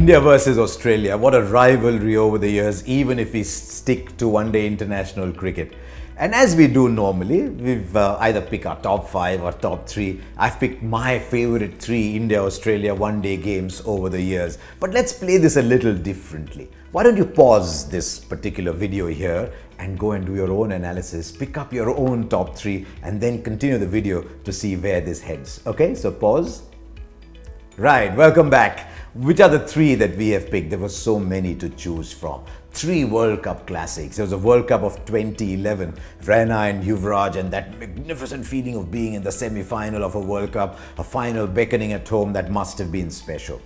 India versus Australia, what a rivalry over the years, even if we stick to one-day international cricket. And as we do normally, we've either pick our top 5 or top 3. I've picked my favorite 3 India-Australia one-day games over the years. But let's play this a little differently. Why don't you pause this particular video here and go and do your own analysis, pick up your own top 3 and then continue the video to see where this heads. Okay, so pause. Right, welcome back. Which are the 3 that we have picked? There were so many to choose from. 3 World Cup classics. There was a World Cup of 2011, Raina and Yuvraj, and that magnificent feeling of being in the semi-final of a World Cup, a final beckoning at home that must have been special.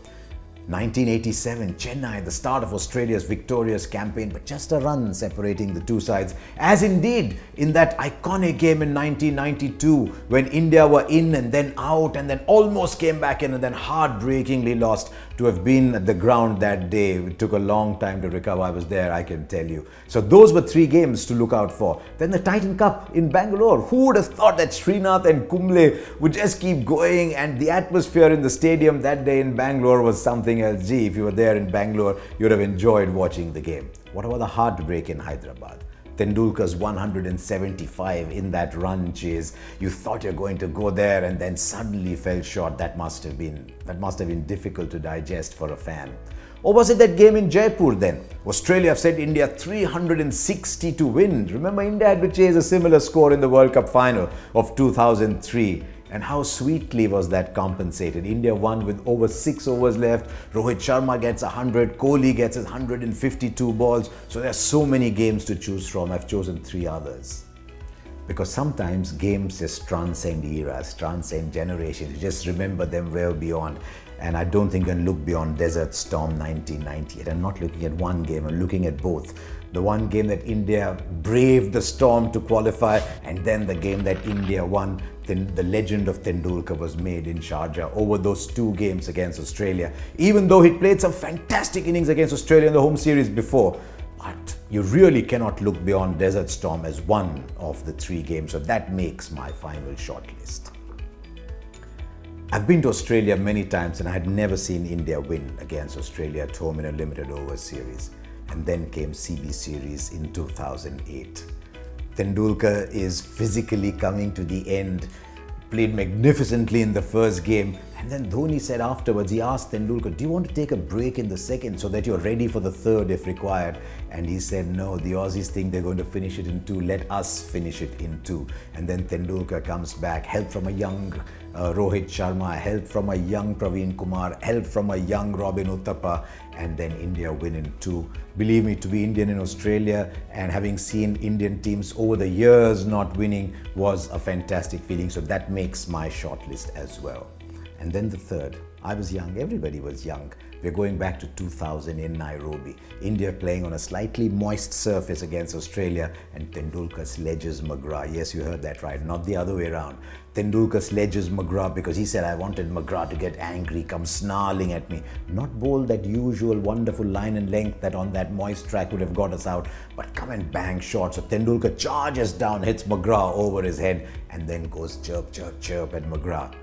1987, Chennai, the start of Australia's victorious campaign, but just a run separating the two sides, as indeed in that iconic game in 1992 when India were in and then out and then almost came back in and then heartbreakingly lost. To have been at the ground that day, it took a long time to recover. I was there, I can tell you. So those were 3 games to look out for. Then the Titan Cup in Bangalore. Who would have thought that Srinath and Kumble would just keep going, and the atmosphere in the stadium that day in Bangalore was something else. Gee, if you were there in Bangalore, you'd have enjoyed watching the game. What about the heartbreak in Hyderabad? Tendulkar's 175 in that run chase. You thought you're going to go there and then suddenly fell short. That must have been difficult to digest for a fan. Or was it that game in Jaipur then? Australia have sent India 360 to win. Remember, India had to chase a similar score in the World Cup final of 2003. And how sweetly was that compensated? India won with over 6 overs left. Rohit Sharma gets 100. Kohli gets his 152 balls. So there are so many games to choose from. I've chosen 3 others. Because sometimes games just transcend eras, transcend generations. You just remember them well beyond. And I don't think I can look beyond Desert Storm 1998. I'm not looking at one game, I'm looking at both. The one game that India braved the storm to qualify, and then the game that India won. Then the legend of Tendulkar was made in Sharjah over those 2 games against Australia. Even though he played some fantastic innings against Australia in the home series before, but you really cannot look beyond Desert Storm as one of the 3 games. So that makes my final shortlist. I've been to Australia many times and I had never seen India win against Australia at home in a limited over series. And then came CB series in 2008. Tendulkar is physically coming to the end, played magnificently in the first game, and then Dhoni said afterwards, he asked Tendulkar, do you want to take a break in the second so that you're ready for the third if required? And he said, no, the Aussies think they're going to finish it in 2, let us finish it in 2. And then Tendulkar comes back, help from a young Rohit Sharma, help from a young Praveen Kumar, help from a young Robin Uthappa, and then India win in 2. Believe me, to be Indian in Australia and having seen Indian teams over the years not winning was a fantastic feeling. So that makes my shortlist as well. And then the third, I was young, everybody was young. We're going back to 2000 in Nairobi. India playing on a slightly moist surface against Australia, and Tendulkar sledges McGrath. Yes, you heard that right, not the other way around. Tendulkar sledges McGrath because he said, I wanted McGrath to get angry, come snarling at me. Not bowl that usual wonderful line and length that on that moist track would have got us out, but come and bang short. So Tendulkar charges down, hits McGrath over his head, and then goes chirp, chirp, chirp at McGrath.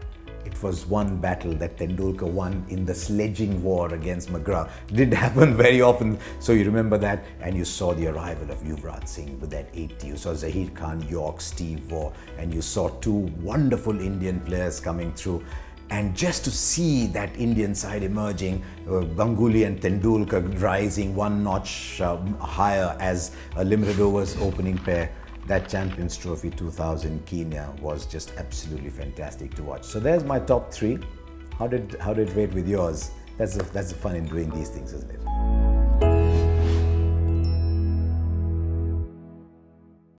It was one battle that Tendulkar won in the sledging war against McGrath. It didn't happen very often, so you remember that. And you saw the arrival of Yuvraj Singh with that 80. You saw Zaheer Khan, York, Steve Waugh, and you saw 2 wonderful Indian players coming through. And just to see that Indian side emerging, Ganguly and Tendulkar rising 1 notch higher as a limited overs opening pair. That Champions Trophy 2000 Kenya was just absolutely fantastic to watch. So there's my top 3. How did it rate with yours? That's the fun in doing these things, isn't it?